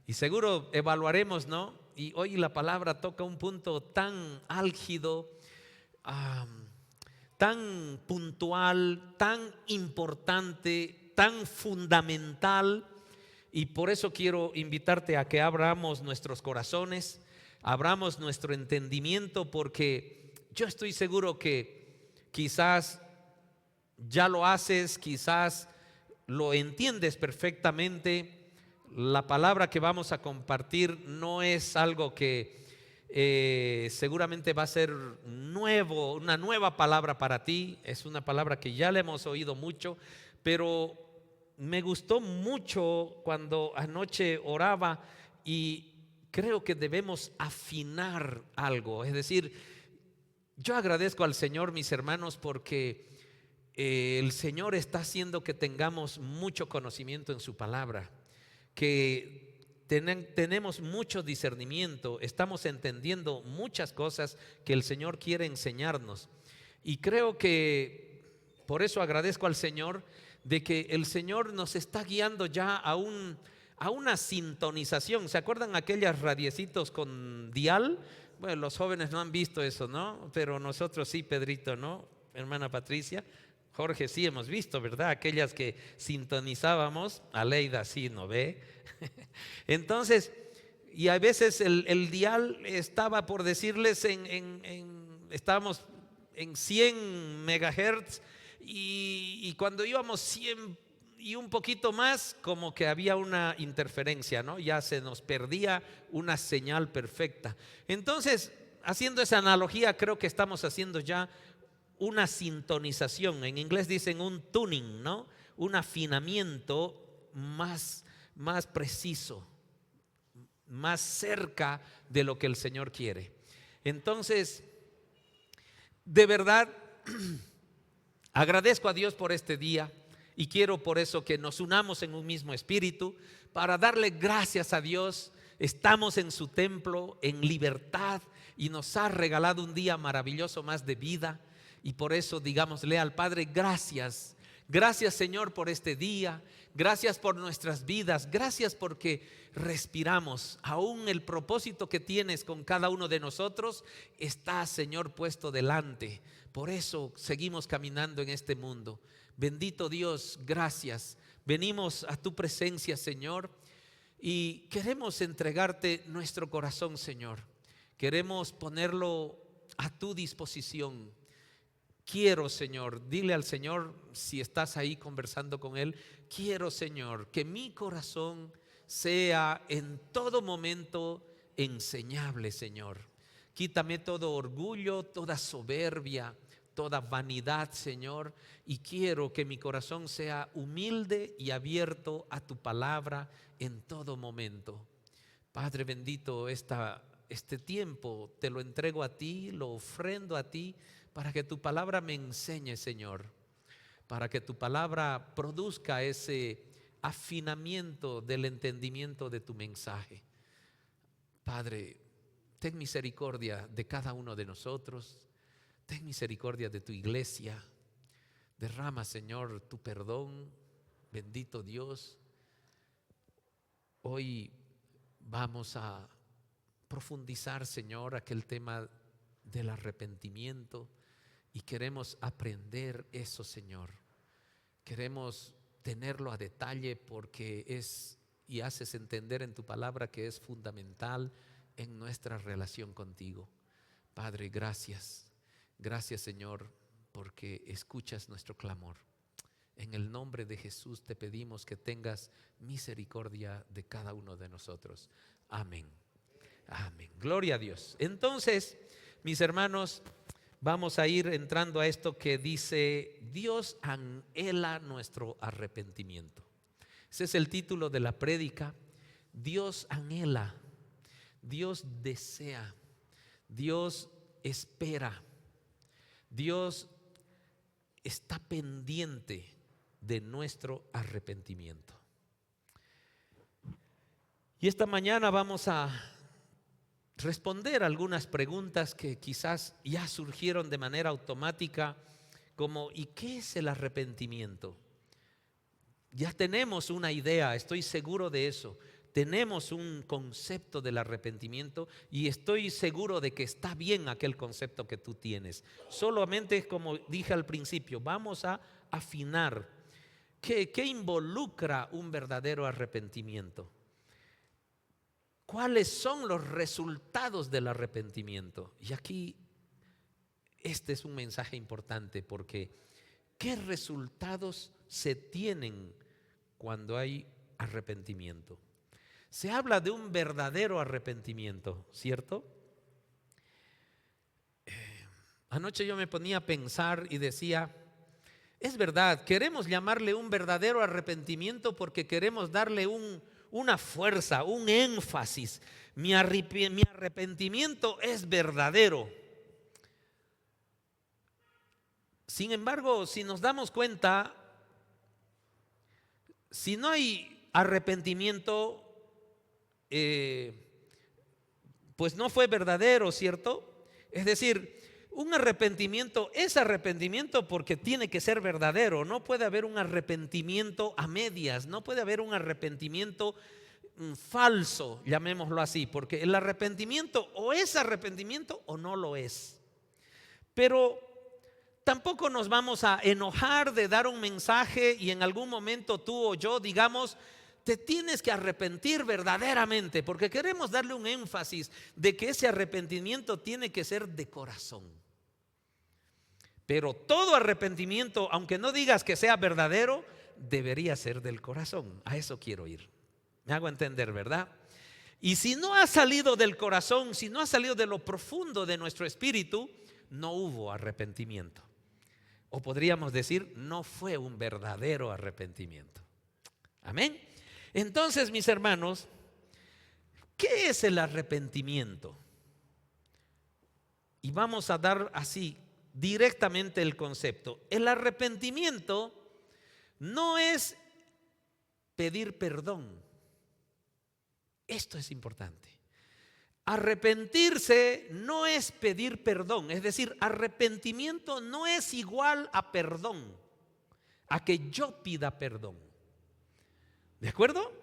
Y seguro evaluaremos, ¿no? Y hoy la palabra toca un punto tan álgido, tan puntual, tan importante, tan fundamental. Y por eso quiero invitarte a que abramos nuestros corazones, abramos nuestro entendimiento, porque yo estoy seguro que quizás ya lo haces, quizás lo entiendes perfectamente. La palabra que vamos a compartir no es algo que seguramente va a ser nuevo, una nueva palabra para ti. Es una palabra que ya la hemos oído mucho, pero me gustó mucho cuando anoche oraba, y creo que debemos afinar algo. Es decir, yo agradezco al Señor, mis hermanos, porque el Señor está haciendo que tengamos mucho conocimiento en su palabra, que tenemos mucho discernimiento, estamos entendiendo muchas cosas que el Señor quiere enseñarnos. Y creo que por eso agradezco al Señor de que el Señor nos está guiando ya a una sintonización. ¿Se acuerdan aquellas radiecitos con dial? Bueno, los jóvenes no han visto eso, ¿no? Pero nosotros sí, Pedrito, ¿no? Hermana Patricia, Jorge, sí hemos visto, ¿verdad? Aquellas que sintonizábamos. Aleida sí, ¿no ve? Entonces, y a veces el dial estaba, por decirles, estábamos en 100 megahertz, y cuando íbamos 100 y un poquito más, como que había una interferencia, ¿no? Ya se nos perdía una señal perfecta. Entonces, haciendo esa analogía, creo que estamos haciendo ya una sintonización. En inglés dicen un tuning, ¿no? Un afinamiento más preciso, más cerca de lo que el Señor quiere. Entonces, de verdad, agradezco a Dios por este día, y quiero por eso que nos unamos en un mismo espíritu para darle gracias a Dios. Estamos en su templo en libertad, y nos ha regalado un día maravilloso más de vida. Y por eso digámosle al Padre: gracias, gracias Señor por este día, gracias por nuestras vidas, gracias porque respiramos. Aún el propósito que tienes con cada uno de nosotros está, Señor, puesto delante. Por eso seguimos caminando en este mundo. Bendito Dios, gracias. Venimos a tu presencia, Señor, y queremos entregarte nuestro corazón, Señor. Queremos ponerlo a tu disposición. Quiero, Señor, dile al Señor, si estás ahí conversando con Él: quiero, Señor, que mi corazón sea en todo momento enseñable, Señor. Quítame todo orgullo, toda soberbia, toda vanidad, Señor, y quiero que mi corazón sea humilde y abierto a tu palabra en todo momento. Padre bendito, este tiempo te lo entrego a ti, lo ofrendo a ti, para que tu palabra me enseñe, Señor, para que tu palabra produzca ese afinamiento del entendimiento de tu mensaje. Padre, ten misericordia de cada uno de nosotros, ten misericordia de tu iglesia. Derrama, Señor, tu perdón, bendito Dios. Hoy vamos a profundizar, Señor, aquel tema del arrepentimiento, y queremos aprender eso, Señor. Queremos tenerlo a detalle, porque y haces entender en tu palabra que es fundamental en nuestra relación contigo. Padre, gracias. Gracias, Señor, porque escuchas nuestro clamor. En el nombre de Jesús te pedimos que tengas misericordia de cada uno de nosotros. Amén. Amén. Gloria a Dios. Entonces, mis hermanos, vamos a ir entrando a esto que dice: Dios anhela nuestro arrepentimiento. Ese es el título de la prédica. Dios anhela, Dios desea, Dios espera, Dios está pendiente de nuestro arrepentimiento. Y esta mañana vamos a responder algunas preguntas que quizás ya surgieron de manera automática, como ¿y qué es el arrepentimiento? Ya tenemos una idea, estoy seguro de eso. Tenemos un concepto del arrepentimiento y estoy seguro de que está bien aquel concepto que tú tienes. Solamente, como dije al principio, vamos a afinar qué involucra un verdadero arrepentimiento. ¿Cuáles son los resultados del arrepentimiento? Y aquí este es un mensaje importante, porque ¿qué resultados se tienen cuando hay arrepentimiento? Se habla de un verdadero arrepentimiento, ¿cierto? Anoche yo me ponía a pensar y decía, es verdad, queremos llamarle un verdadero arrepentimiento porque queremos darle una fuerza, un énfasis. Mi arrepentimiento es verdadero. Sin embargo, si nos damos cuenta, si no hay arrepentimiento, pues no fue verdadero, ¿cierto? Es decir, un arrepentimiento es arrepentimiento porque tiene que ser verdadero. No puede haber un arrepentimiento a medias, no puede haber un arrepentimiento falso, llamémoslo así, porque el arrepentimiento o es arrepentimiento o no lo es. Pero tampoco nos vamos a enojar de dar un mensaje y en algún momento tú o yo digamos, te tienes que arrepentir verdaderamente, porque queremos darle un énfasis de que ese arrepentimiento tiene que ser de corazón. Pero todo arrepentimiento, aunque no digas que sea verdadero, debería ser del corazón. A eso quiero ir. Me hago entender, ¿verdad? Y si no ha salido del corazón, si no ha salido de lo profundo de nuestro espíritu, no hubo arrepentimiento. O podríamos decir, no fue un verdadero arrepentimiento. Amén. Entonces, mis hermanos, ¿qué es el arrepentimiento? Y vamos a dar así directamente el concepto. El arrepentimiento no es pedir perdón. Esto es importante. Arrepentirse no es pedir perdón. Es decir, arrepentimiento no es igual a perdón, a que yo pida perdón. ¿De acuerdo?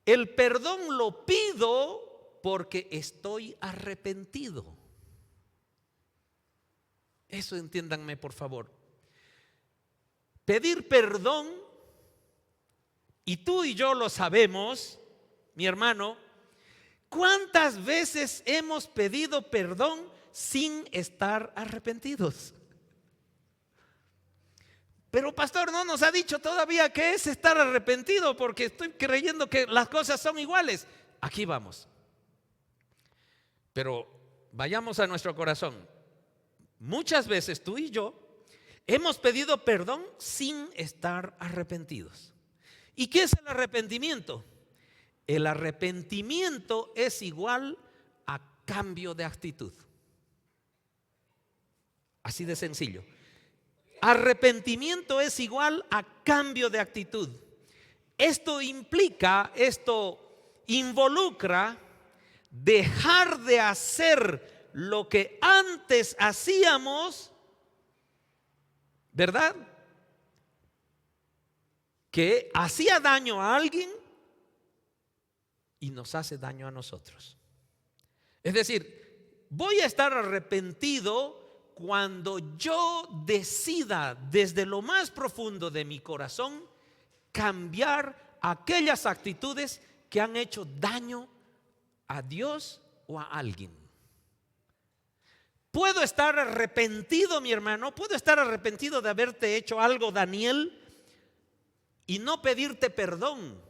El perdón lo pido porque estoy arrepentido. Eso entiéndanme, por favor. Pedir perdón, y tú y yo lo sabemos, mi hermano, ¿cuántas veces hemos pedido perdón sin estar arrepentidos? Pero pastor, no nos ha dicho todavía qué es estar arrepentido, porque estoy creyendo que las cosas son iguales. Aquí vamos. Pero vayamos a nuestro corazón. Muchas veces tú y yo hemos pedido perdón sin estar arrepentidos. ¿Y qué es el arrepentimiento? El arrepentimiento es igual a cambio de actitud. Así de sencillo. Arrepentimiento es igual a cambio de actitud. Esto involucra dejar de hacer lo que antes hacíamos, ¿verdad? Que hacía daño a alguien y nos hace daño a nosotros. Es decir, voy a estar arrepentido cuando yo decida desde lo más profundo de mi corazón cambiar aquellas actitudes que han hecho daño a Dios o a alguien. Puedo estar arrepentido, mi hermano, puedo estar arrepentido de haberte hecho algo, Daniel, y no pedirte perdón.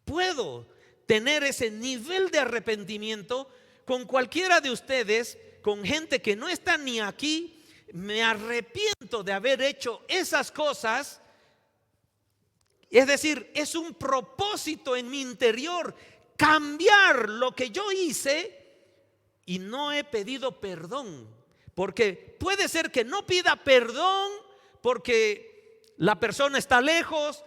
Puedo tener ese nivel de arrepentimiento con cualquiera de ustedes, con gente que no está ni aquí. Me arrepiento de haber hecho esas cosas Es decir, es un propósito en mi interior cambiar lo que yo hice y no he pedido perdón. Porque puede ser que no pida perdón porque la persona está lejos,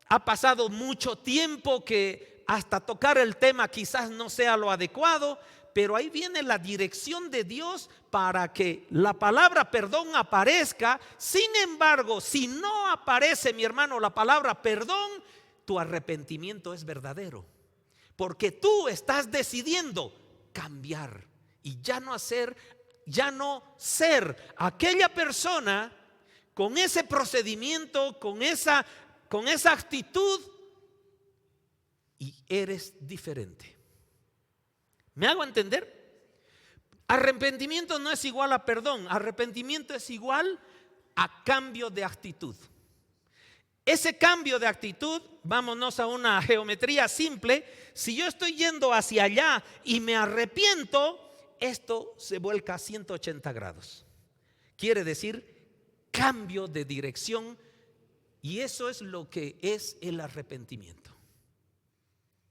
ha pasado mucho tiempo que hasta tocar el tema quizás no sea lo adecuado, pero ahí viene la dirección de Dios para que la palabra perdón aparezca. Sin embargo, si no aparece, mi hermano, la palabra perdón, tu arrepentimiento es verdadero, porque tú estás decidiendo cambiar y ya no ser aquella persona con ese procedimiento, con esa actitud, y eres diferente. ¿Me hago entender? Arrepentimiento no es igual a perdón. Arrepentimiento es igual a cambio de actitud. Ese cambio de actitud, vámonos a una geometría simple. Si yo estoy yendo hacia allá y me arrepiento, esto se vuelca a 180 grados. Quiere decir cambio de dirección, y eso es lo que es el arrepentimiento.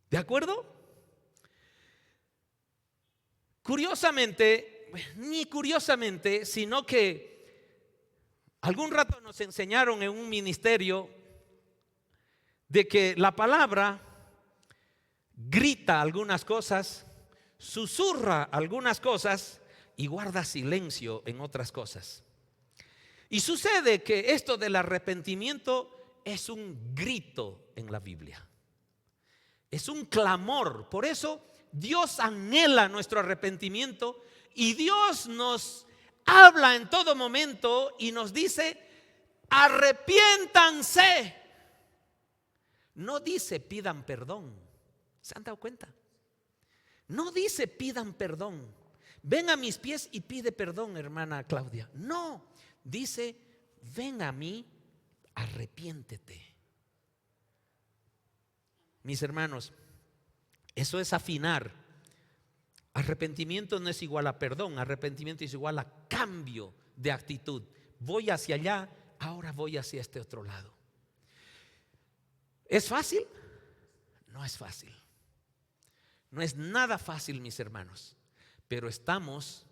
¿De acuerdo? Curiosamente, ni curiosamente, sino que algún rato nos enseñaron en un ministerio de que la palabra grita algunas cosas, susurra algunas cosas y guarda silencio en otras cosas. Y sucede que esto del arrepentimiento es un grito en la Biblia, es un clamor. Por eso Dios anhela nuestro arrepentimiento y Dios nos habla en todo momento y nos dice: arrepiéntanse. No dice pidan perdón. ¿Se han dado cuenta? No dice pidan perdón. Ven a mis pies y pide perdón, hermana Claudia. No, dice ven a mí, arrepiéntete. Mis hermanos, eso es afinar. Arrepentimiento no es igual a perdón. Arrepentimiento es igual a cambio de actitud. Voy hacia allá, ahora voy hacia este otro lado. ¿Es fácil? No es fácil. No es nada fácil, mis hermanos. Pero estamos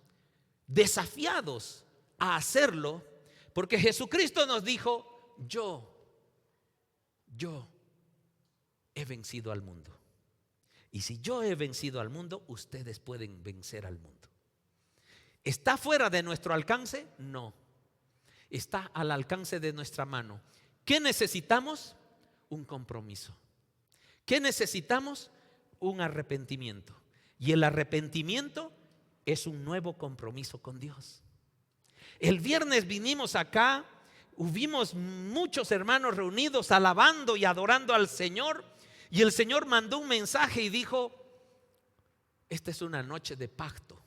desafiados a hacerlo, porque Jesucristo nos dijo: yo he vencido al mundo. Y si yo he vencido al mundo, ustedes pueden vencer al mundo. ¿Está fuera de nuestro alcance? No. Está al alcance de nuestra mano. ¿Qué necesitamos? Un compromiso. ¿Qué necesitamos? Un arrepentimiento. Y el arrepentimiento es un nuevo compromiso con Dios. El viernes vinimos acá, hubimos muchos hermanos reunidos alabando y adorando al Señor. Y el Señor mandó un mensaje y dijo: esta es una noche de pacto.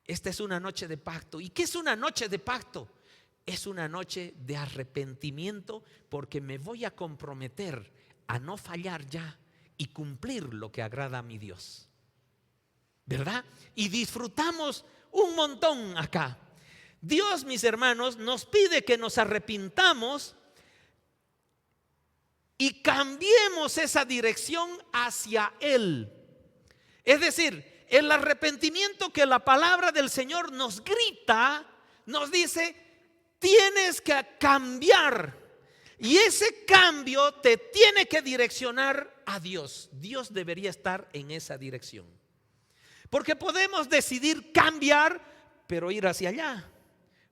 Esta es una noche de pacto. ¿Y qué es una noche de pacto? Es una noche de arrepentimiento, porque me voy a comprometer a no fallar ya y cumplir lo que agrada a mi Dios. ¿Verdad? Y disfrutamos un montón acá. Dios, mis hermanos, nos pide que nos arrepintamos y cambiemos esa dirección hacia Él. Es decir, el arrepentimiento que la palabra del Señor nos grita, nos dice: tienes que cambiar. Y ese cambio te tiene que direccionar a Dios. Dios debería estar en esa dirección. Porque podemos decidir cambiar, pero ir hacia allá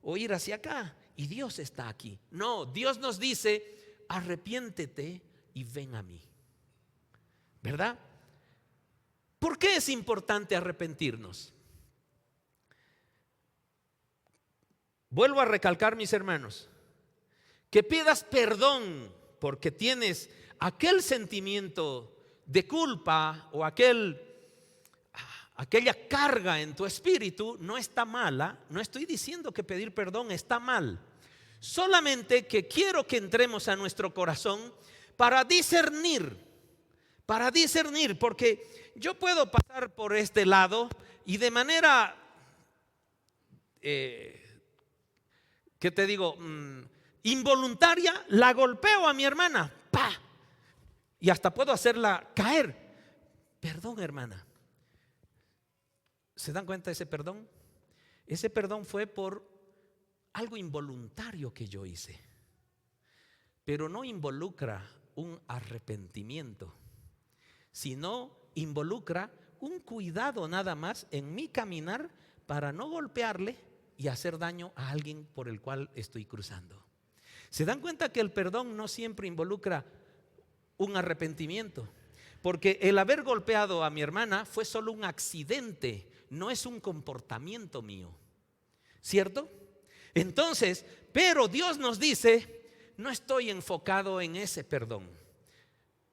o ir hacia acá, y Dios está aquí. No, Dios nos dice: arrepiéntete y ven a mí. ¿Verdad? ¿Por qué es importante arrepentirnos? Vuelvo a recalcar, mis hermanos, que pidas perdón porque tienes aquel sentimiento de culpa o aquella carga en tu espíritu. No está mala. No estoy diciendo que pedir perdón está mal. Solamente que quiero que entremos a nuestro corazón para discernir, porque yo puedo pasar por este lado y de manera, ¿qué te digo? Involuntaria, la golpeo a mi hermana, y hasta puedo hacerla caer. Perdón, hermana. ¿Se dan cuenta de ese perdón? Ese perdón fue por algo involuntario que yo hice, pero no involucra un arrepentimiento, sino involucra un cuidado nada más en mi caminar para no golpearle y hacer daño a alguien por el cual estoy cruzando. ¿Se dan cuenta que el perdón no siempre involucra un arrepentimiento? Porque el haber golpeado a mi hermana fue solo un accidente, no es un comportamiento mío, ¿cierto? Entonces, pero Dios nos dice, no estoy enfocado en ese perdón,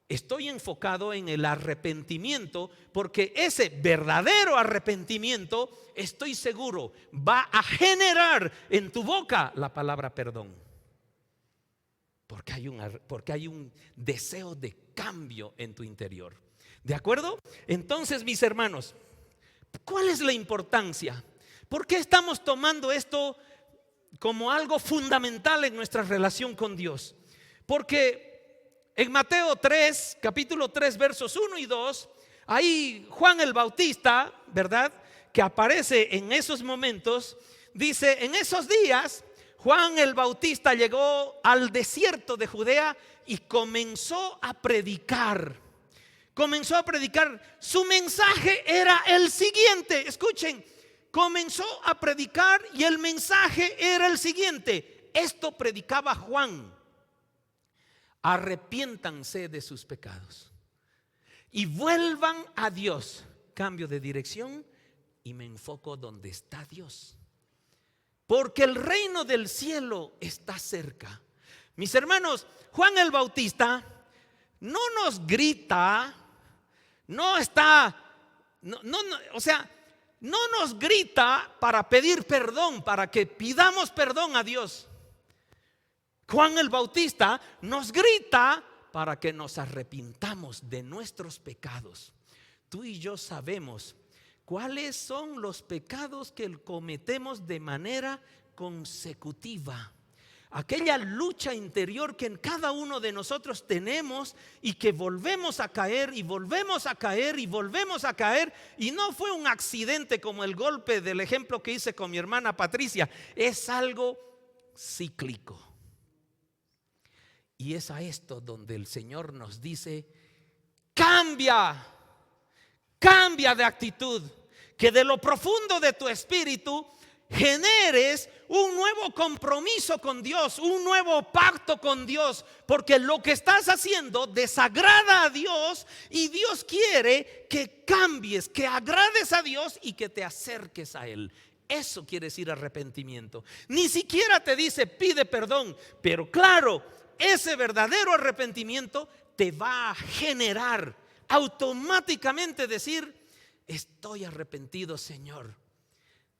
estoy enfocado en el arrepentimiento, porque ese verdadero arrepentimiento, estoy seguro, va a generar en tu boca la palabra perdón. Porque hay un deseo de cambio en tu interior. ¿De acuerdo? Entonces, mis hermanos, ¿cuál es la importancia? ¿Por qué estamos tomando esto como algo fundamental en nuestra relación con Dios? Porque en Mateo 3, capítulo 3, versos 1 y 2, ahí Juan el Bautista, ¿verdad?, que aparece en esos momentos, dice: en esos días Juan el Bautista llegó al desierto de Judea y comenzó a predicar. Su mensaje era el siguiente. Escuchen, comenzó a predicar y el mensaje era el siguiente. Esto predicaba Juan: arrepiéntanse de sus pecados y vuelvan a Dios. Cambio de dirección y me enfoco donde está Dios, porque el reino del cielo está cerca. Mis hermanos, Juan el Bautista no nos grita, no nos grita para pedir perdón, para que pidamos perdón a Dios. Juan el Bautista nos grita para que nos arrepintamos de nuestros pecados. Tú y yo sabemos cuáles son los pecados que cometemos de manera consecutiva. Aquella lucha interior que en cada uno de nosotros tenemos y que volvemos a caer y volvemos a caer y volvemos a caer. Y no fue un accidente como el golpe del ejemplo que hice con mi hermana Patricia. Es algo cíclico. Y es a esto donde el Señor nos dice: cambia de actitud, que de lo profundo de tu espíritu generes un nuevo compromiso con Dios, un nuevo pacto con Dios, porque lo que estás haciendo desagrada a Dios y Dios quiere que cambies, que agrades a Dios y que te acerques a Él. Eso quiere decir arrepentimiento. Ni siquiera te dice pide perdón, pero claro, ese verdadero arrepentimiento te va a generar automáticamente decir: estoy arrepentido, Señor.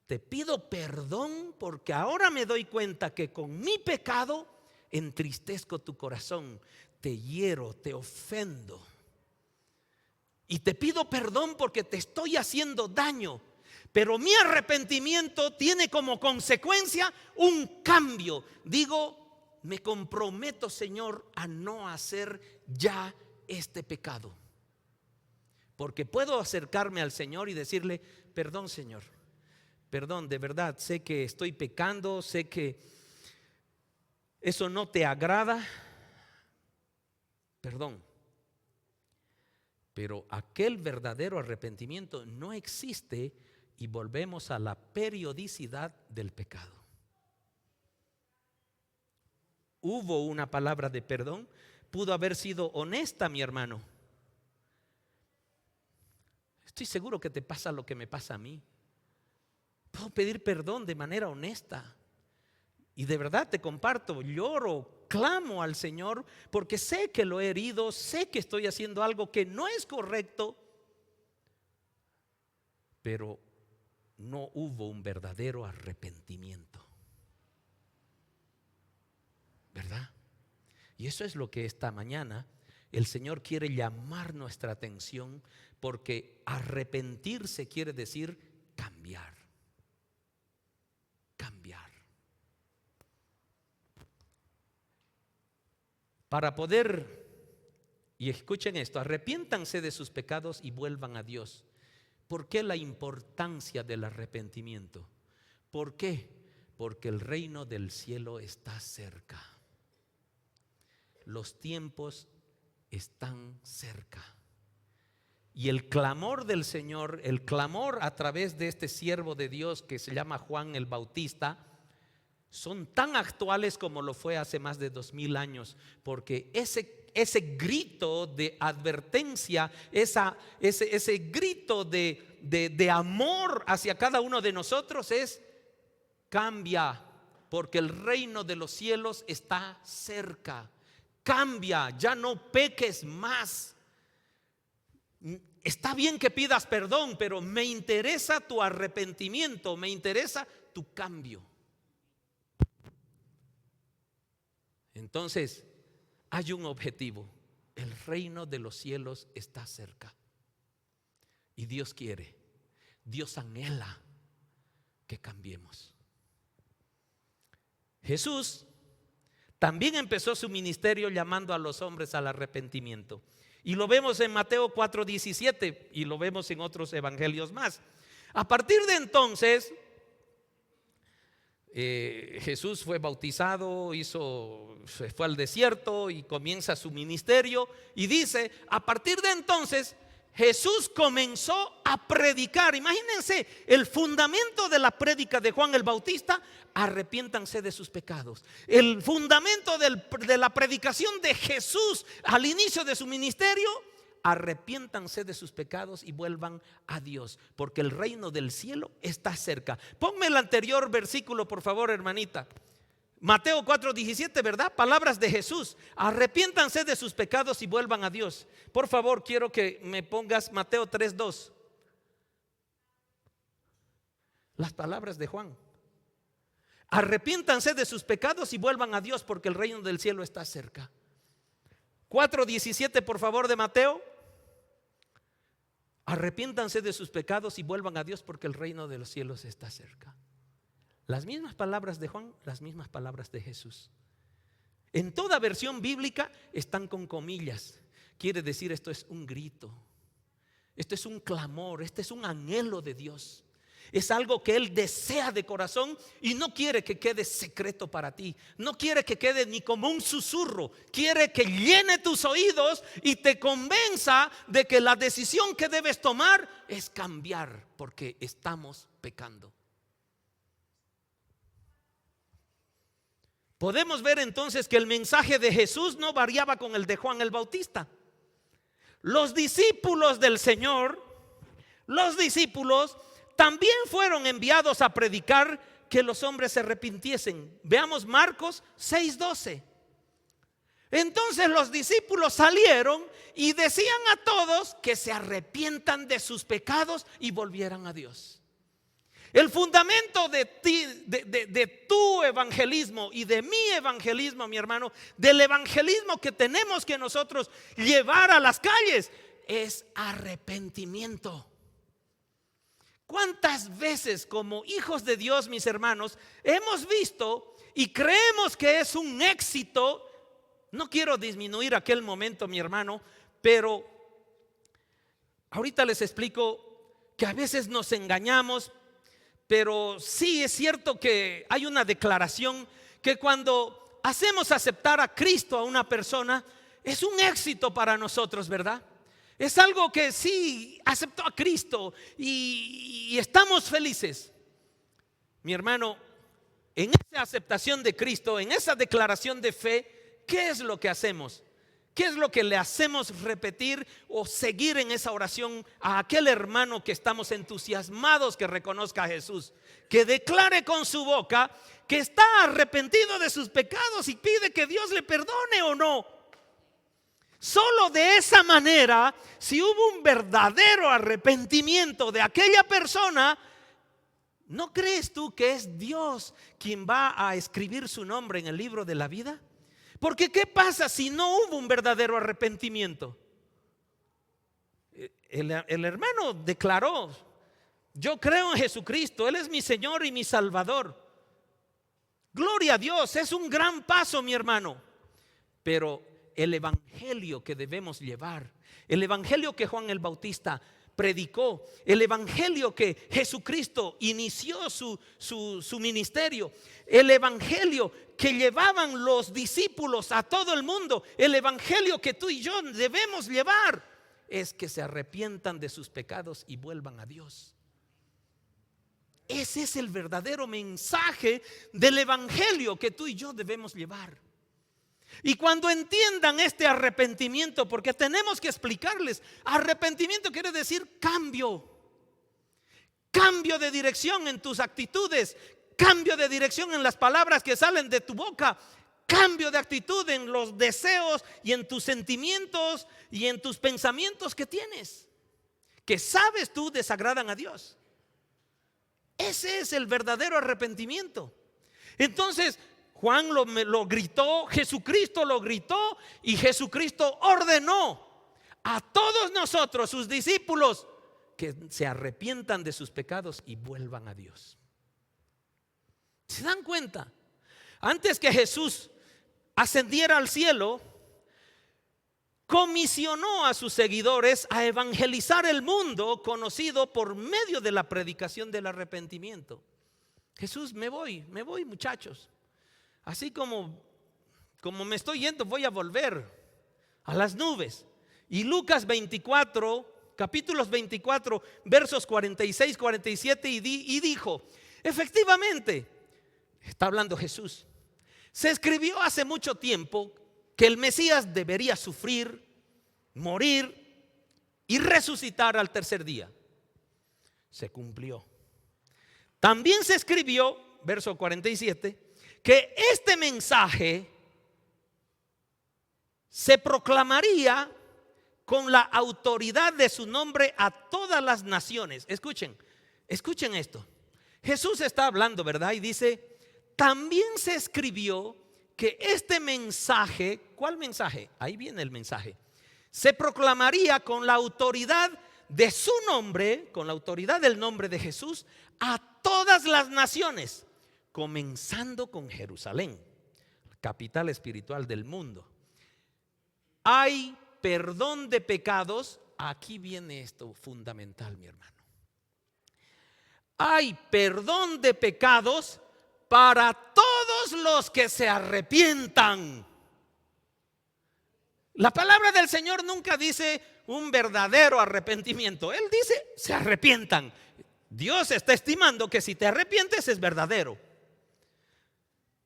Te pido perdón porque ahora me doy cuenta que con mi pecado entristezco tu corazón, te hiero, te ofendo. Y te pido perdón porque te estoy haciendo daño. Pero mi arrepentimiento tiene como consecuencia un cambio. Digo, me comprometo, Señor, a no hacer ya este pecado. Porque puedo acercarme al Señor y decirle: perdón, Señor, perdón, de verdad, sé que estoy pecando, sé que eso no te agrada, perdón. Pero aquel verdadero arrepentimiento no existe y volvemos a la periodicidad del pecado. Hubo una palabra de perdón, pudo haber sido honesta, mi hermano. Estoy seguro que te pasa lo que me pasa a mí. Puedo pedir perdón de manera honesta. Y de verdad te comparto, lloro, clamo al Señor porque sé que lo he herido, sé que estoy haciendo algo que no es correcto, pero no hubo un verdadero arrepentimiento, ¿verdad? Y eso es lo que esta mañana el Señor quiere llamar nuestra atención, porque arrepentirse quiere decir cambiar. Para poder Y escuchen esto: arrepiéntanse de sus pecados y vuelvan a Dios. ¿Por qué la importancia del arrepentimiento? ¿Por qué? Porque el reino del cielo está cerca. Los tiempos están cerca. Y el clamor del Señor, el clamor a través de este siervo de Dios que se llama Juan el Bautista, son tan actuales como lo fue hace más de 2000 años, porque ese grito de advertencia, ese grito de amor hacia cada uno de nosotros es: cambia, porque el reino de los cielos está cerca. Cambia, ya no peques más. Está bien que pidas perdón, pero me interesa tu arrepentimiento, me interesa tu cambio. Entonces, hay un objetivo: el reino de los cielos está cerca. Y Dios quiere, Dios anhela que cambiemos. Jesús también empezó su ministerio llamando a los hombres al arrepentimiento. Y lo vemos en Mateo 4:17 y lo vemos en otros evangelios más. A partir de entonces, Jesús fue bautizado, se fue al desierto y comienza su ministerio. Y dice: a partir de entonces Jesús comenzó a predicar. Imagínense el fundamento de la prédica de Juan el Bautista: arrepiéntanse de sus pecados. El fundamento de la predicación de Jesús al inicio de su ministerio: arrepiéntanse de sus pecados y vuelvan a Dios, porque el reino del cielo está cerca. Ponme el anterior versículo, por favor, hermanita. Mateo 4:17, ¿verdad? Palabras de Jesús: arrepiéntanse de sus pecados y vuelvan a Dios. Por favor, quiero que me pongas Mateo 3:2. Las palabras de Juan: arrepiéntanse de sus pecados y vuelvan a Dios, porque el reino del cielo está cerca. 4:17, por favor, de Mateo: arrepiéntanse de sus pecados y vuelvan a Dios, porque el reino de los cielos está cerca. Las mismas palabras de Juan, las mismas palabras de Jesús. En toda versión bíblica están con comillas. Quiere decir, esto es un grito, esto es un clamor, este es un anhelo de Dios. Es algo que Él desea de corazón y no quiere que quede secreto para ti. No quiere que quede ni como un susurro. Quiere que llene tus oídos y te convenza de que la decisión que debes tomar es cambiar, porque estamos pecando. Podemos ver entonces que el mensaje de Jesús no variaba con el de Juan el Bautista. Los discípulos del Señor, también fueron enviados a predicar que los hombres se arrepintiesen. Veamos Marcos 6:12. Entonces los discípulos salieron y decían a todos que se arrepientan de sus pecados y volvieran a Dios. El fundamento de tu evangelismo y de mi evangelismo, mi hermano, del evangelismo que tenemos que nosotros llevar a las calles, es arrepentimiento. ¿Cuántas veces como hijos de Dios, mis hermanos, hemos visto y creemos que es un éxito? No quiero disminuir aquel momento, mi hermano, pero ahorita les explico que a veces nos engañamos. Pero sí es cierto que hay una declaración que cuando hacemos aceptar a Cristo a una persona, es un éxito para nosotros, ¿verdad? Es algo que sí aceptó a Cristo y estamos felices. Mi hermano, en esa aceptación de Cristo, en esa declaración de fe, ¿qué es lo que hacemos? ¿Qué es lo que le hacemos repetir o seguir en esa oración a aquel hermano que estamos entusiasmados que reconozca a Jesús? Que declare con su boca que está arrepentido de sus pecados y pide que Dios le perdone o no. Solo de esa manera, si hubo un verdadero arrepentimiento de aquella persona, ¿no crees tú que es Dios quien va a escribir su nombre en el libro de la vida? Porque ¿qué pasa si no hubo un verdadero arrepentimiento? El hermano declaró: yo creo en Jesucristo, Él es mi Señor y mi Salvador. Gloria a Dios, es un gran paso, mi hermano. Pero el evangelio que debemos llevar, el evangelio que Juan el Bautista predicó, el evangelio que Jesucristo inició su ministerio, el evangelio que llevaban los discípulos a todo el mundo, el evangelio que tú y yo debemos llevar, es que se arrepientan de sus pecados y vuelvan a Dios. Ese es el verdadero mensaje del evangelio que tú y yo debemos llevar. Y cuando entiendan este arrepentimiento, porque tenemos que explicarles, arrepentimiento quiere decir cambio de dirección en tus actitudes, cambio de dirección en las palabras que salen de tu boca, cambio de actitud en los deseos y en tus sentimientos y en tus pensamientos que tienes, que sabes tú desagradan a Dios. Ese es el verdadero arrepentimiento. Entonces Juan lo gritó, Jesucristo lo gritó y Jesucristo ordenó a todos nosotros, sus discípulos, que se arrepientan de sus pecados y vuelvan a Dios. ¿Se dan cuenta? Antes que Jesús ascendiera al cielo, comisionó a sus seguidores a evangelizar el mundo conocido por medio de la predicación del arrepentimiento. Jesús, me voy muchachos. Así como me estoy yendo, voy a volver a las nubes. Y Lucas 24, capítulos 24, versos 46, 47 y dijo, efectivamente, está hablando Jesús, se escribió hace mucho tiempo que el Mesías debería sufrir, morir y resucitar al tercer día. Se cumplió. También se escribió, verso 47, que este mensaje se proclamaría con la autoridad de su nombre a todas las naciones. Escuchen esto. Jesús está hablando, ¿verdad? Y dice, también se escribió que este mensaje, ¿cuál mensaje? Ahí viene el mensaje. Se proclamaría con la autoridad de su nombre, con la autoridad del nombre de Jesús, a todas las naciones, comenzando con Jerusalén, capital espiritual del mundo. Hay perdón de pecados. Aquí viene esto fundamental, mi hermano. Hay perdón de pecados para todos los que se arrepientan. La palabra del Señor nunca dice un verdadero arrepentimiento. Él dice, se arrepientan. Dios está estimando que si te arrepientes es verdadero.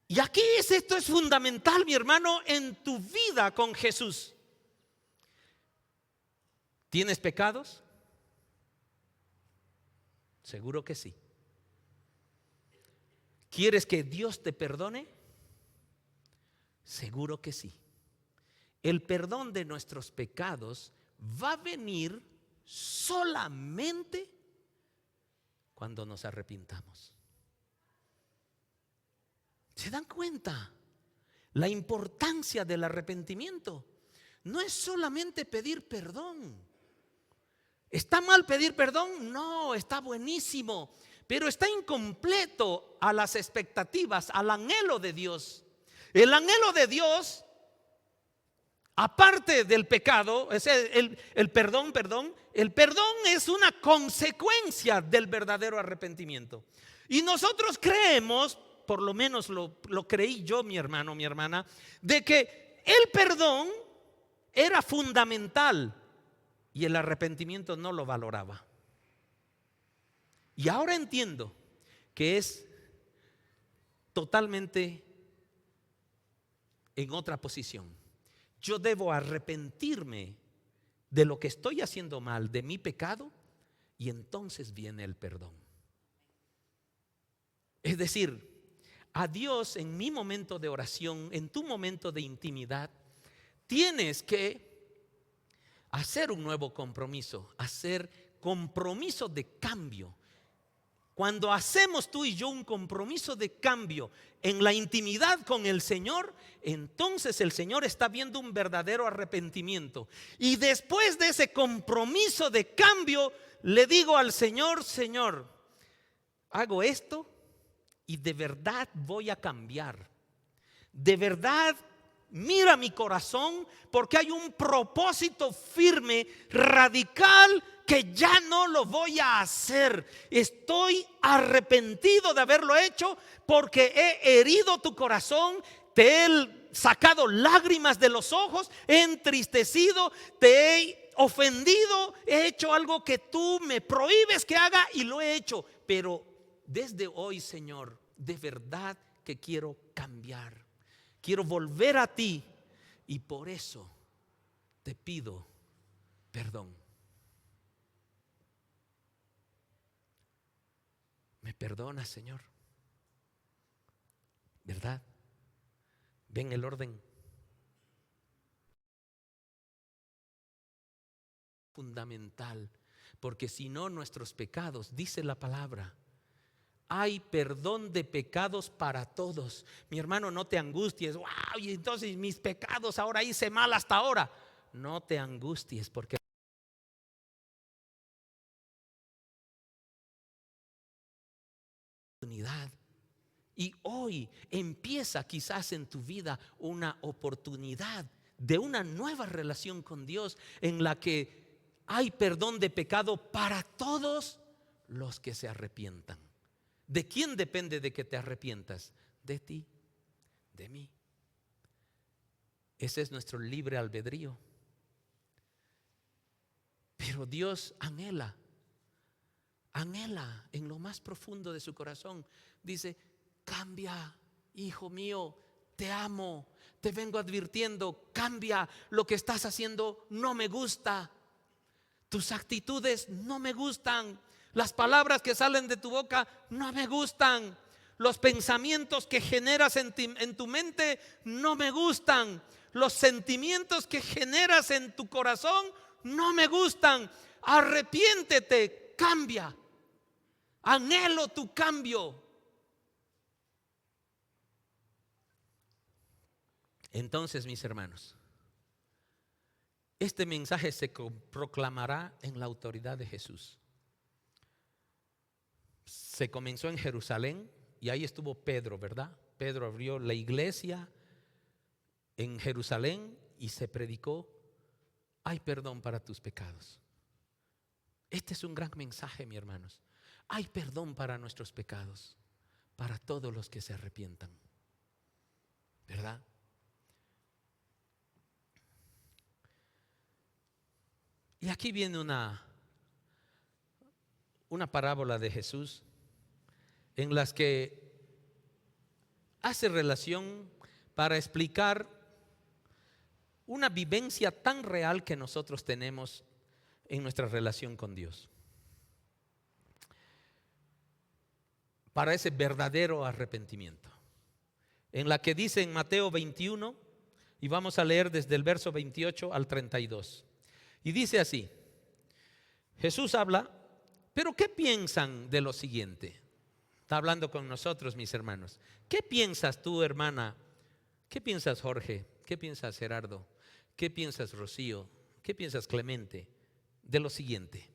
Y aquí esto es fundamental, mi hermano, en tu vida con Jesús. ¿Tienes pecados? Seguro que sí. ¿Quieres que Dios te perdone? Seguro que sí. El perdón de nuestros pecados va a venir solamente cuando nos arrepintamos. ¿Se dan cuenta? La importancia del arrepentimiento no es solamente pedir perdón. ¿Está mal pedir perdón? No, está buenísimo, pero está incompleto a las expectativas, al anhelo de Dios. El anhelo de Dios, aparte del pecado, es el perdón es una consecuencia del verdadero arrepentimiento. Y nosotros creemos, por lo menos lo creí yo, mi hermano, mi hermana, de que el perdón era fundamental y el arrepentimiento no lo valoraba. Y ahora entiendo que es totalmente en otra posición. Yo debo arrepentirme de lo que estoy haciendo mal, de mi pecado, y entonces viene el perdón. Es decir, a Dios en mi momento de oración, en tu momento de intimidad, tienes que hacer un nuevo compromiso, hacer compromiso de cambio. Cuando hacemos tú y yo un compromiso de cambio en la intimidad con el Señor, entonces el Señor está viendo un verdadero arrepentimiento. Y después de ese compromiso de cambio, le digo al Señor, Señor, hago esto y de verdad voy a cambiar. De verdad mira mi corazón, porque hay un propósito firme, radical, que ya no lo voy a hacer. Estoy arrepentido de haberlo hecho, porque he herido tu corazón, te he sacado lágrimas de los ojos, he entristecido, te he ofendido, he hecho algo que tú me prohíbes que haga y lo he hecho. Pero desde hoy, Señor, de verdad que quiero cambiar. Quiero volver a ti y por eso te pido perdón. ¿Me perdonas, Señor? ¿Verdad? Ven el orden. Fundamental, porque si no, nuestros pecados, dice la palabra, hay perdón de pecados para todos. Mi hermano, no te angusties. Wow, y entonces mis pecados ahora hice mal hasta ahora. No te angusties, porque oportunidad. Y hoy empieza quizás en tu vida una oportunidad de una nueva relación con Dios, en la que hay perdón de pecado para todos los que se arrepientan. ¿De quién depende de que te arrepientas? De ti, de mí. Ese es nuestro libre albedrío. Pero Dios anhela en lo más profundo de su corazón. Dice: cambia, hijo mío, te amo, te vengo advirtiendo, cambia, lo que estás haciendo no me gusta, tus actitudes no me gustan, las palabras que salen de tu boca no me gustan, los pensamientos que generas en tu mente no me gustan, los sentimientos que generas en tu corazón no me gustan. Arrepiéntete, cambia, anhelo tu cambio. Entonces, mis hermanos, este mensaje se proclamará en la autoridad de Jesús. Se comenzó en Jerusalén y ahí estuvo Pedro, ¿verdad? Pedro abrió la iglesia en Jerusalén y se predicó: hay perdón para tus pecados. Este es un gran mensaje, mis hermanos. Hay perdón para nuestros pecados, para todos los que se arrepientan, ¿verdad? Y aquí viene una parábola de Jesús en las que hace relación para explicar una vivencia tan real que nosotros tenemos en nuestra relación con Dios, para ese verdadero arrepentimiento, en la que dice en Mateo 21, y vamos a leer desde el verso 28 al 32. Y dice así: Jesús habla, pero ¿qué piensan de lo siguiente? Está hablando con nosotros, mis hermanos. ¿Qué piensas tú, hermana? ¿Qué piensas, Jorge? ¿Qué piensas, Gerardo? ¿Qué piensas, Rocío? ¿Qué piensas, Clemente? De lo siguiente: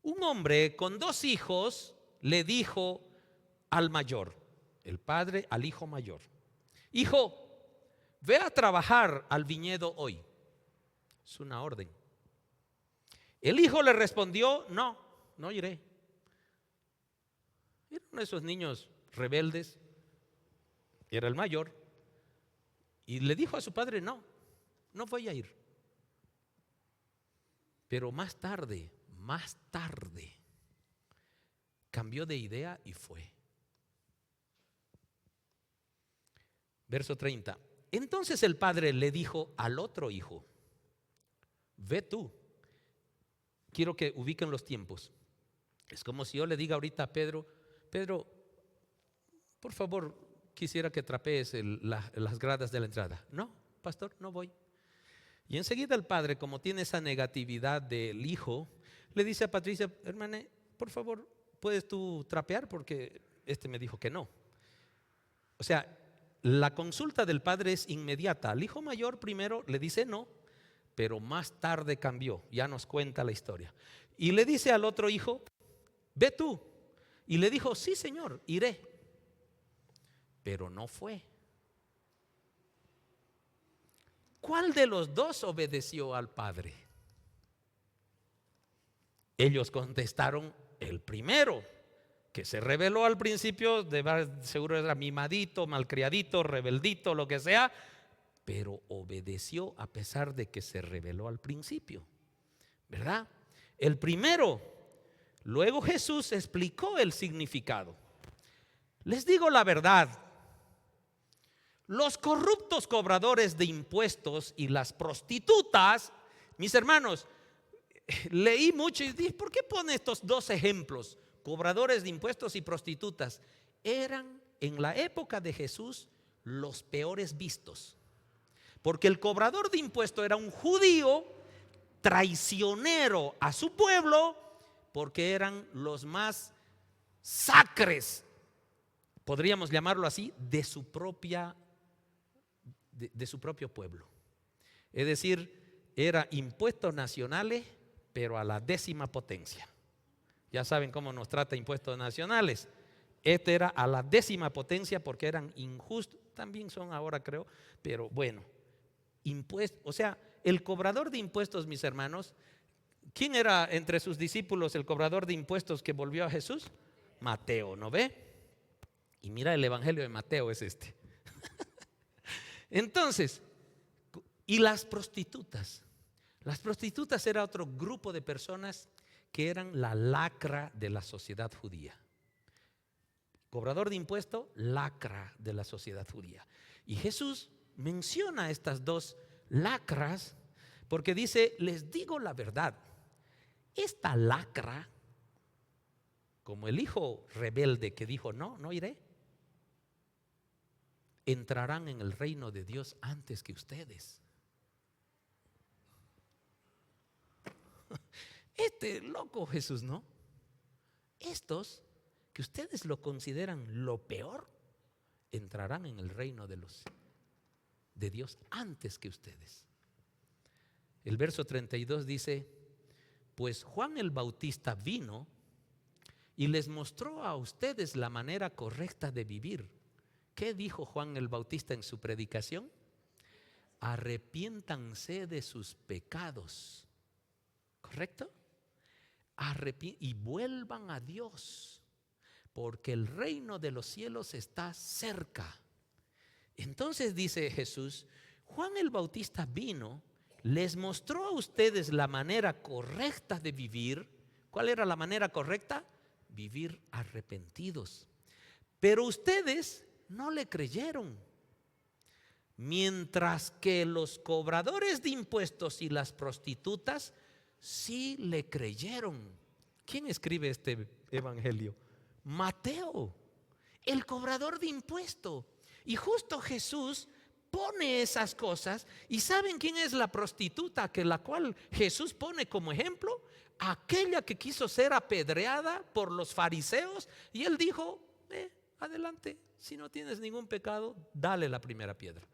un hombre con 2 hijos le dijo al mayor, el padre al hijo mayor: hijo, ve a trabajar al viñedo hoy. Es una orden. El hijo le respondió: no iré. Era uno de esos niños rebeldes, era el mayor, y le dijo a su padre: no voy a ir. Pero más tarde, cambió de idea y fue. Verso 30. Entonces el padre le dijo al otro hijo: ve tú. Quiero que ubiquen los tiempos. Es como si yo le diga ahorita a Pedro: Pedro, por favor, quisiera que trapees las gradas de la entrada. No, pastor, no voy. Y enseguida el padre, como tiene esa negatividad del hijo, le dice a Patricia: hermana, por favor, ¿puedes tú trapear? Porque me dijo que no. O sea, la consulta del padre es inmediata. Al hijo mayor primero le dice no, pero más tarde cambió. Ya nos cuenta la historia. Y le dice al otro hijo: ve tú. Y le dijo: sí, señor, iré. Pero no fue. ¿cuál de los dos obedeció al Padre? Ellos contestaron, el primero, que se rebeló al principio, seguro era mimadito, malcriadito, rebeldito, lo que sea, pero obedeció a pesar de que se rebeló al principio, ¿verdad? El primero. Luego Jesús explicó el significado. Les digo la verdad, los corruptos cobradores de impuestos y las prostitutas, mis hermanos, leí mucho y dije, ¿por qué pone estos dos ejemplos? Cobradores de impuestos y prostitutas. Eran en la época de Jesús los peores vistos, porque el cobrador de impuestos era un judío traicionero a su pueblo, porque eran los más sacres, podríamos llamarlo así, de su propio pueblo. Es decir, era impuestos nacionales, pero a la 10ª potencia. Ya saben cómo nos trata impuestos nacionales. Este era a la 10ª potencia porque eran injustos, también son ahora creo, pero bueno, impuestos, o sea, el cobrador de impuestos, mis hermanos, ¿quién era entre sus discípulos el cobrador de impuestos que volvió a Jesús? Mateo, ¿no ve? Y mira, el evangelio de Mateo es este. Entonces, y las prostitutas. Las prostitutas era otro grupo de personas que eran la lacra de la sociedad judía. Cobrador de impuestos, lacra de la sociedad judía. Y Jesús menciona estas dos lacras porque dice, les digo la verdad, esta lacra, como el hijo rebelde que dijo, no iré, entrarán en el reino de Dios antes que ustedes. Este loco Jesús, ¿no? Estos que ustedes lo consideran lo peor, entrarán en el reino de Dios antes que ustedes. El verso 32 dice, pues Juan el Bautista vino y les mostró a ustedes la manera correcta de vivir. ¿Qué dijo Juan el Bautista en su predicación? Arrepiéntanse de sus pecados. ¿Correcto? Y vuelvan a Dios, porque el reino de los cielos está cerca. Entonces dice Jesús, Juan el Bautista vino, les mostró a ustedes la manera correcta de vivir. ¿Cuál era la manera correcta? Vivir arrepentidos. Pero ustedes no le creyeron. Mientras que los cobradores de impuestos y las prostitutas sí le creyeron. ¿Quién escribe este evangelio? Mateo, el cobrador de impuestos. Y justo Jesús pone esas cosas. ¿Y saben quién es la prostituta que la cual Jesús pone como ejemplo? Aquella que quiso ser apedreada por los fariseos. Y él dijo, adelante, si no tienes ningún pecado, dale la primera piedra.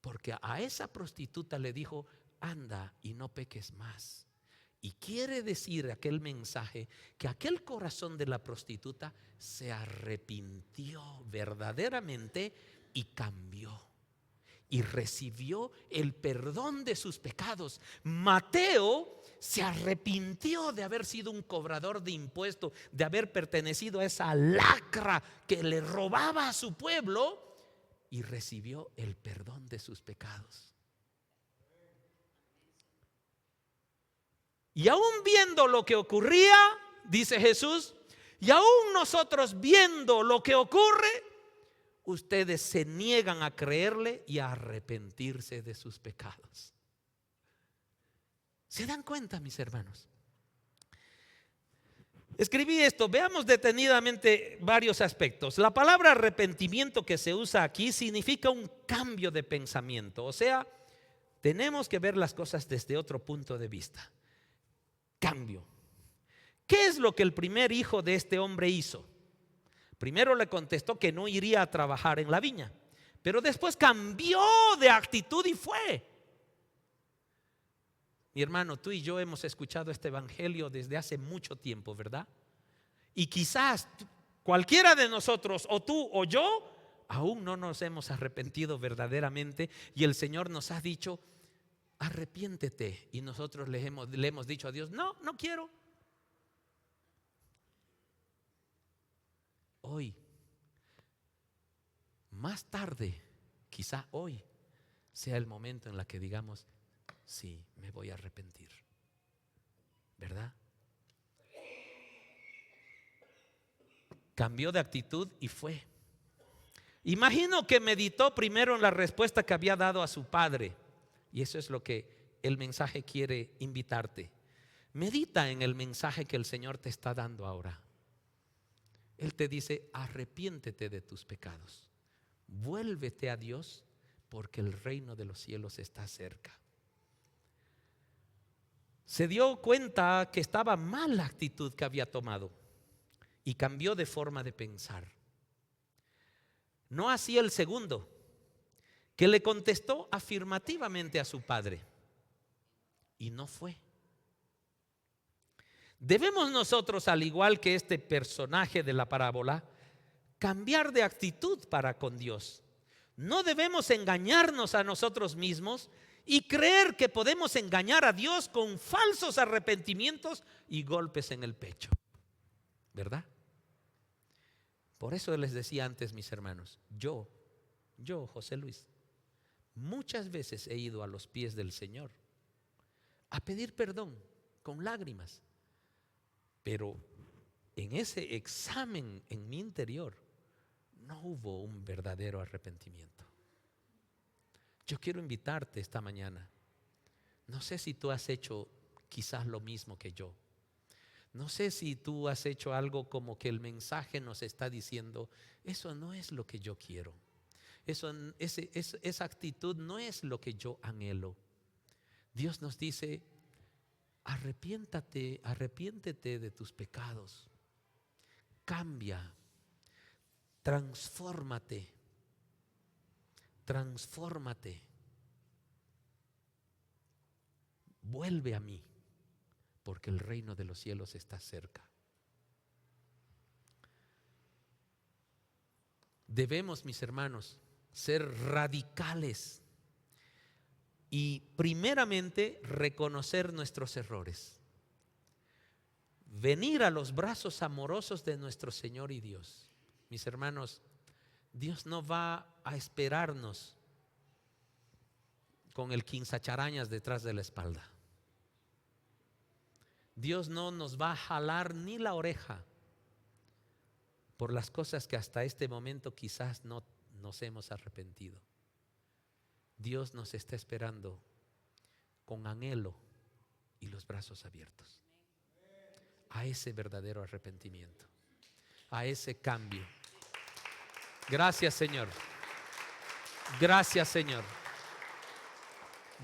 Porque a esa prostituta le dijo, anda y no peques más. Y quiere decir aquel mensaje que aquel corazón de la prostituta se arrepintió verdaderamente y cambió y recibió el perdón de sus pecados. Mateo se arrepintió de haber sido un cobrador de impuestos, de haber pertenecido a esa lacra que le robaba a su pueblo, y recibió el perdón de sus pecados. Y aún viendo lo que ocurría, dice Jesús, y aún nosotros viendo lo que ocurre, ustedes se niegan a creerle y a arrepentirse de sus pecados. ¿Se dan cuenta, mis hermanos? Escribí esto, veamos detenidamente varios aspectos. La palabra arrepentimiento que se usa aquí significa un cambio de pensamiento. O sea, tenemos que ver las cosas desde otro punto de vista. Cambio. ¿Qué es lo que el primer hijo de este hombre hizo? Primero le contestó que no iría a trabajar en la viña, pero después cambió de actitud y fue. Mi hermano, tú y yo hemos escuchado este evangelio desde hace mucho tiempo, ¿verdad? Y quizás cualquiera de nosotros, o tú o yo, Aún no nos hemos arrepentido verdaderamente y el Señor nos ha dicho, arrepiéntete. Y nosotros le hemos dicho a Dios, no, no quiero. Hoy, más tarde, quizá hoy, sea el momento en el que digamos, sí, me voy a arrepentir. ¿Verdad? Cambió de actitud y fue. Imagino que meditó primero en la respuesta que había dado a su padre. Y eso es lo que el mensaje quiere invitarte. Medita en el mensaje que el Señor te está dando ahora. Él te dice, arrepiéntete de tus pecados. Vuélvete a Dios porque el reino de los cielos está cerca. Se dio cuenta que estaba mal la actitud que había tomado y cambió de forma de pensar. No así el segundo, que le contestó afirmativamente a su padre y no fue. Debemos nosotros, al igual que este personaje de la parábola, cambiar de actitud para con Dios. No debemos engañarnos a nosotros mismos y creer que podemos engañar a Dios con falsos arrepentimientos y golpes en el pecho. ¿Verdad? Por eso les decía antes, mis hermanos, yo, José Luis, muchas veces he ido a los pies del Señor a pedir perdón con lágrimas. Pero en ese examen en mi interior no hubo un verdadero arrepentimiento. Yo quiero invitarte esta mañana. No sé si tú has hecho quizás lo mismo que yo. No sé si tú has hecho algo como que el mensaje nos está diciendo, eso no es lo que yo quiero. Esa actitud no es lo que yo anhelo. Dios nos dice, arrepiéntete de tus pecados. Cambia, transfórmate. Vuelve a mí, porque el reino de los cielos está cerca. Debemos, mis hermanos, ser radicales y primeramente reconocer nuestros errores. Venir a los brazos amorosos de nuestro Señor y Dios. Mis hermanos, Dios no va a esperarnos con el quinzacharañas detrás de la espalda. Dios no nos va a jalar ni la oreja por las cosas que hasta este momento quizás no nos hemos arrepentido. Dios nos está esperando con anhelo y los brazos abiertos a ese verdadero arrepentimiento, a ese cambio. Gracias, Señor. Gracias, Señor.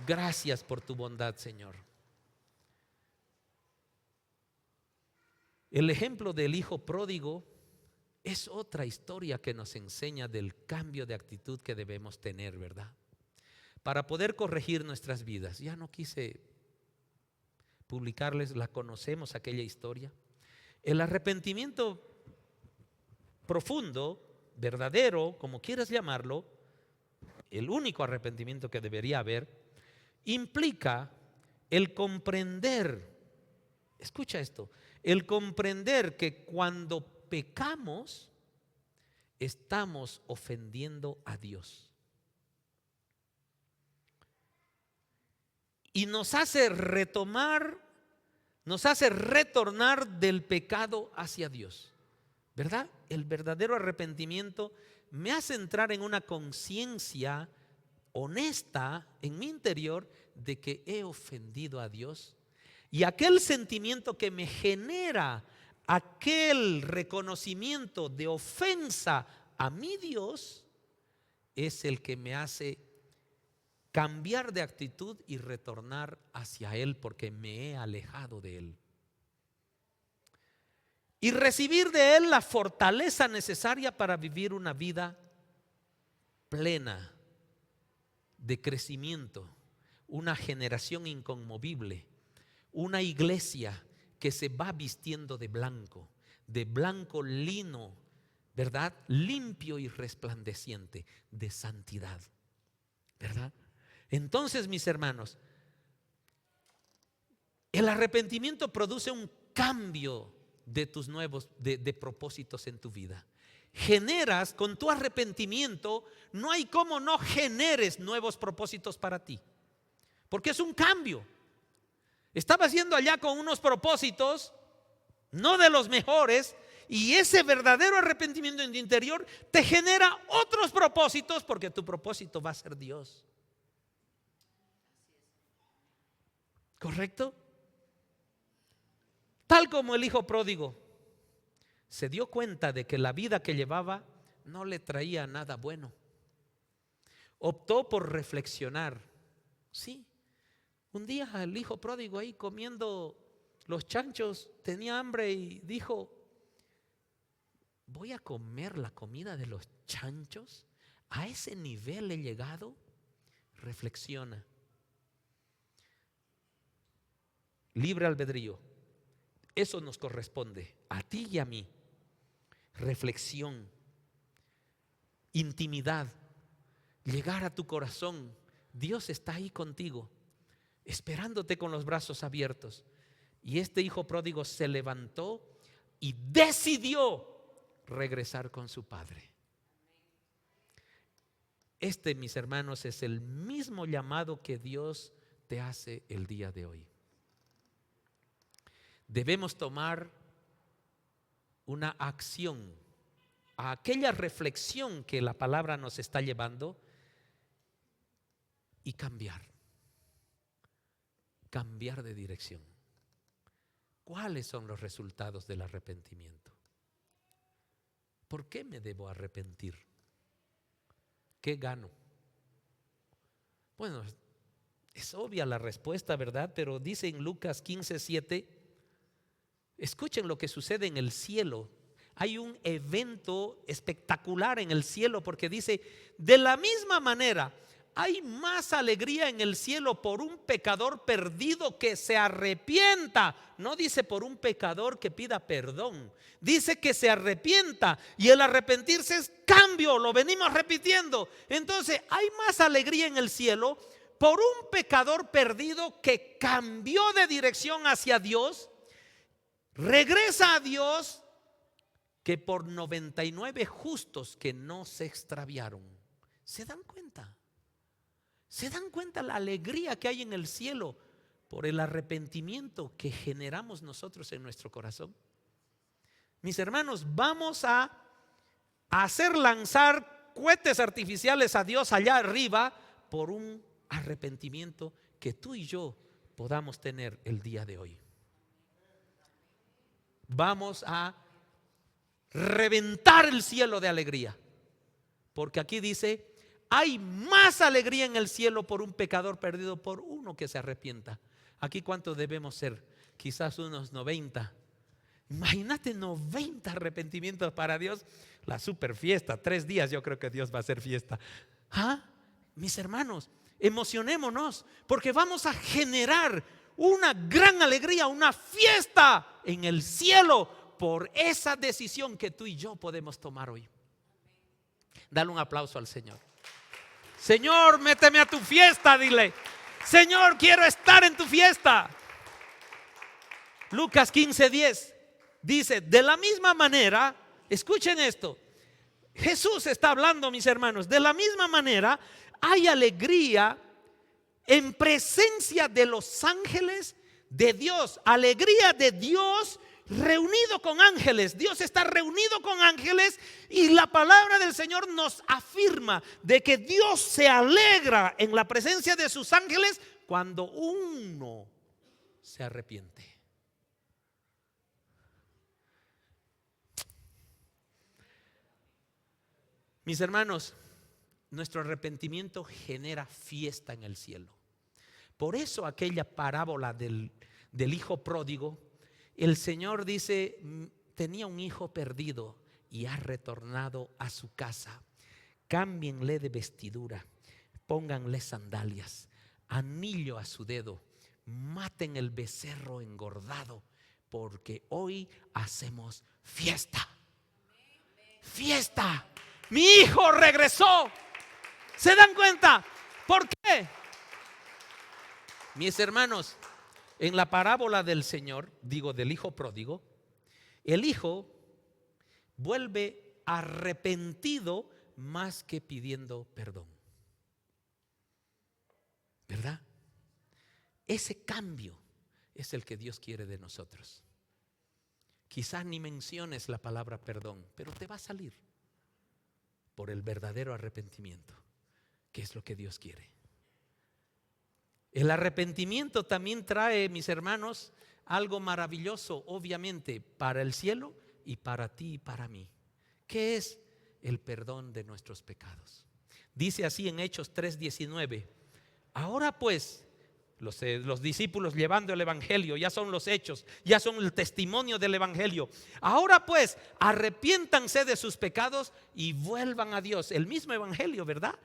Gracias por tu bondad, Señor. El ejemplo del hijo pródigo es otra historia que nos enseña del cambio de actitud que debemos tener, ¿verdad? Para poder corregir nuestras vidas. Ya no quise publicarles, la conocemos aquella historia. El arrepentimiento profundo, verdadero, como quieras llamarlo, el único arrepentimiento que debería haber, implica el comprender, escucha esto, el comprender que cuando pecamos estamos ofendiendo a Dios. Y nos hace retornar del pecado hacia Dios. ¿Verdad? El verdadero arrepentimiento me hace entrar en una conciencia honesta en mi interior de que he ofendido a Dios. Y aquel sentimiento que me genera aquel reconocimiento de ofensa a mi Dios es el que me hace cambiar de actitud y retornar hacia Él porque me he alejado de Él. Y recibir de Él la fortaleza necesaria para vivir una vida plena de crecimiento, una generación inconmovible, una iglesia que se va vistiendo de blanco lino, ¿verdad? Limpio y resplandeciente de santidad, ¿verdad? Entonces, mis hermanos, el arrepentimiento produce un cambio de tus nuevos de propósitos en tu vida. Generas con tu arrepentimiento, no hay cómo no generes nuevos propósitos para ti, porque es un cambio. Estabas yendo allá con unos propósitos no de los mejores, y ese verdadero arrepentimiento en tu interior te genera otros propósitos, porque tu propósito va a ser Dios. ¿Correcto? Tal como el hijo pródigo se dio cuenta de que la vida que llevaba no le traía nada bueno, optó por reflexionar. Sí, un día el hijo pródigo ahí comiendo los chanchos tenía hambre y dijo: ¿voy a comer la comida de los chanchos? ¿A ese nivel he llegado? Reflexiona. Libre albedrío. Eso nos corresponde a ti y a mí. Reflexión, intimidad, llegar a tu corazón. Dios está ahí contigo, esperándote con los brazos abiertos. Y este hijo pródigo se levantó y decidió regresar con su padre. Este, mis hermanos, es el mismo llamado que Dios te hace el día de hoy. Debemos tomar una acción a aquella reflexión que la palabra nos está llevando y cambiar de dirección. ¿Cuáles son los resultados del arrepentimiento? ¿Por qué me debo arrepentir? ¿Qué gano? Bueno, es obvia la respuesta, ¿verdad? Pero dice en Lucas 15:7, escuchen lo que sucede en el cielo. Hay un evento espectacular en el cielo, porque dice: de la misma manera hay más alegría en el cielo por un pecador perdido que se arrepienta. No dice por un pecador que pida perdón, dice que se arrepienta. Y el arrepentirse es cambio, lo venimos repitiendo. Entonces hay más alegría en el cielo por un pecador perdido que cambió de dirección hacia Dios, regresa a Dios, que por 99 justos que no se extraviaron. ¿Se dan cuenta? ¿Se dan cuenta la alegría que hay en el cielo por el arrepentimiento que generamos nosotros en nuestro corazón? Mis hermanos, vamos a hacer lanzar cohetes artificiales a Dios allá arriba por un arrepentimiento que tú y yo podamos tener el día de hoy. Vamos a reventar el cielo de alegría, porque aquí dice: hay más alegría en el cielo por un pecador perdido, por uno que se arrepienta. Aquí ¿cuántos debemos ser? Quizás unos 90. Imagínate 90 arrepentimientos para Dios. La super fiesta, 3 días yo creo que Dios va a hacer fiesta. Mis hermanos, emocionémonos, porque vamos a generar una gran alegría, una fiesta en el cielo por esa decisión que tú y yo podemos tomar hoy. Dale un aplauso al Señor. Señor, méteme a tu fiesta, dile: Señor, quiero estar en tu fiesta. Lucas 15:10 dice: de la misma manera, escuchen esto, Jesús está hablando, mis hermanos, de la misma manera hay alegría en presencia de los ángeles de Dios. Alegría de Dios reunido con ángeles. Dios está reunido con ángeles, y la palabra del Señor nos afirma de que Dios se alegra en la presencia de sus ángeles cuando uno se arrepiente. Mis hermanos, nuestro arrepentimiento genera fiesta en el cielo. Por eso aquella parábola del hijo pródigo, el Señor dice: tenía un hijo perdido y ha retornado a su casa. Cámbienle de vestidura, pónganle sandalias, anillo a su dedo, maten el becerro engordado, porque hoy hacemos fiesta. fiesta. Mi hijo regresó. ¿Se dan cuenta? ¿Por qué? Mis hermanos, en la parábola del Señor, digo del hijo pródigo, el hijo vuelve arrepentido más que pidiendo perdón. ¿Verdad? Ese cambio es el que Dios quiere de nosotros. Quizás ni menciones la palabra perdón, pero te va a salir por el verdadero arrepentimiento, que es lo que Dios quiere. El arrepentimiento también trae, mis hermanos, algo maravilloso, obviamente, para el cielo y para ti y para mí, que es el perdón de nuestros pecados. Dice así en Hechos 3:19: ahora pues, los discípulos llevando el evangelio, ya son los hechos, ya son el testimonio del evangelio. Ahora pues, arrepiéntanse de sus pecados y vuelvan a Dios. El mismo evangelio, ¿verdad?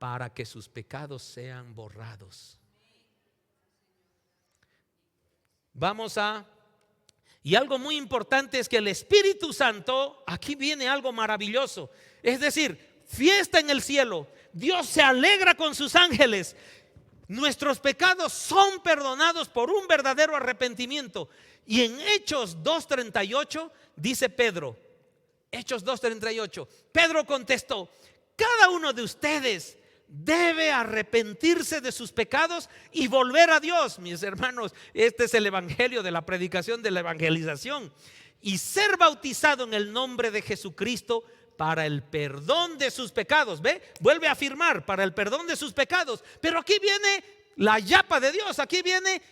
Para que sus pecados sean borrados. Y algo muy importante es que el Espíritu Santo, aquí viene algo maravilloso. Es decir, fiesta en el cielo. Dios se alegra con sus ángeles. Nuestros pecados son perdonados por un verdadero arrepentimiento. Y en Hechos 2:38 dice Pedro, Hechos 2:38, Pedro contestó: cada uno de ustedes debe arrepentirse de sus pecados y volver a Dios. Mis hermanos, este es el evangelio de la predicación, de la evangelización, y ser bautizado en el nombre de Jesucristo para el perdón de sus pecados. ¿Ve? Vuelve a afirmar, para el perdón de sus pecados. Pero aquí viene la yapa de Dios, aquí viene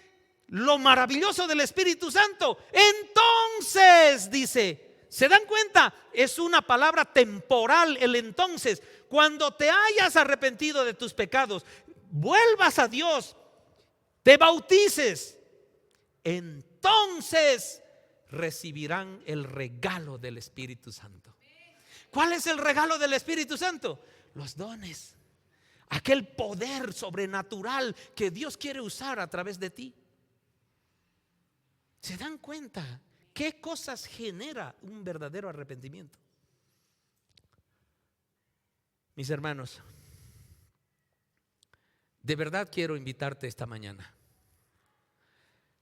lo maravilloso del Espíritu Santo. Entonces, dice, ¿se dan cuenta? Es una palabra temporal, el entonces. Cuando te hayas arrepentido de tus pecados, vuelvas a Dios, te bautices, entonces recibirán el regalo del Espíritu Santo. ¿Cuál es el regalo del Espíritu Santo? Los dones, aquel poder sobrenatural que Dios quiere usar a través de ti. ¿Se dan cuenta qué cosas genera un verdadero arrepentimiento? Mis hermanos, de verdad quiero invitarte esta mañana.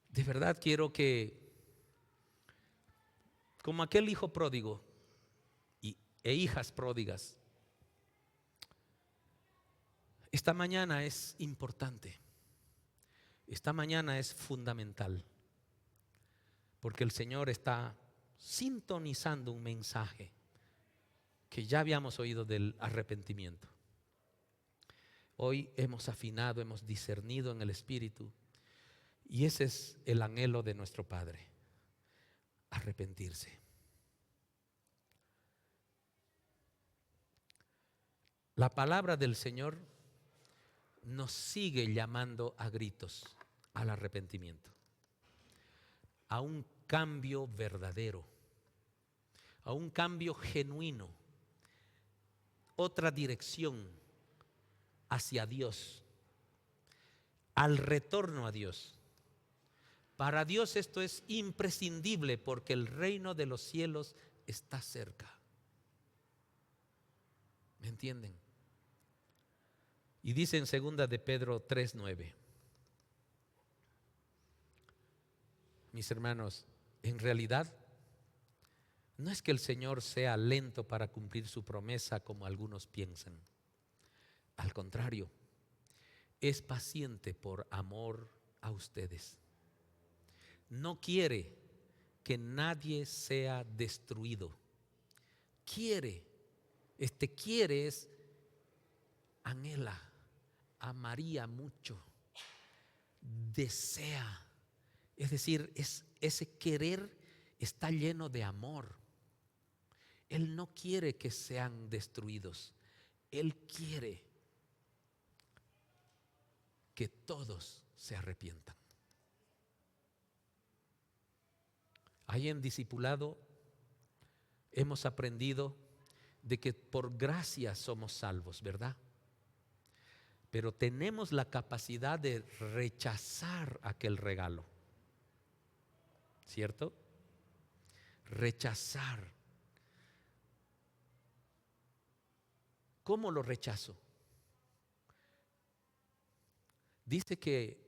De verdad quiero que, como aquel hijo pródigo e hijas pródigas, esta mañana es importante. Esta mañana es fundamental, porque el Señor está sintonizando un mensaje que ya habíamos oído del arrepentimiento. Hoy hemos afinado, hemos discernido en el Espíritu, y ese es el anhelo de nuestro Padre: arrepentirse. La palabra del Señor nos sigue llamando a gritos al arrepentimiento, a un cambio verdadero, a un cambio genuino, otra dirección hacia Dios, al retorno a Dios. Para Dios esto es imprescindible, porque el reino de los cielos está cerca. ¿Me entienden? Y dice en 2 de Pedro 3:9: mis hermanos, en realidad no es que el Señor sea lento para cumplir su promesa, como algunos piensan. Al contrario, es paciente por amor a ustedes. No quiere que nadie sea destruido. Quiere es, anhela, amaría mucho, desea. Es decir, ese querer está lleno de amor. Él no quiere que sean destruidos. Él quiere que todos se arrepientan. Ahí en discipulado hemos aprendido de que por gracia somos salvos, ¿verdad? Pero tenemos la capacidad de rechazar aquel regalo, ¿cierto? Rechazar. ¿Cómo lo rechazo? Dice que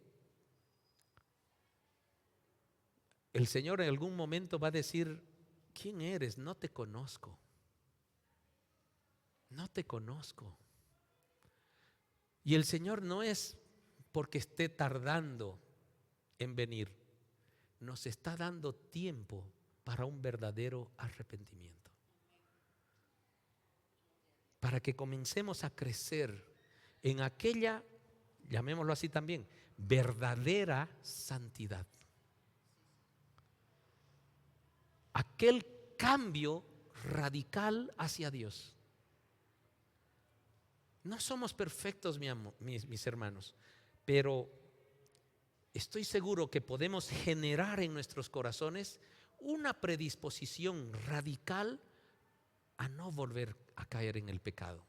el Señor en algún momento va a decir: ¿quién eres? No te conozco. No te conozco. Y el Señor no es porque esté tardando en venir, nos está dando tiempo para un verdadero arrepentimiento, para que comencemos a crecer en aquella, llamémoslo así también, verdadera santidad. Aquel cambio radical hacia Dios. No somos perfectos, mis hermanos, pero estoy seguro que podemos generar en nuestros corazones una predisposición radical a no volver a caer en el pecado.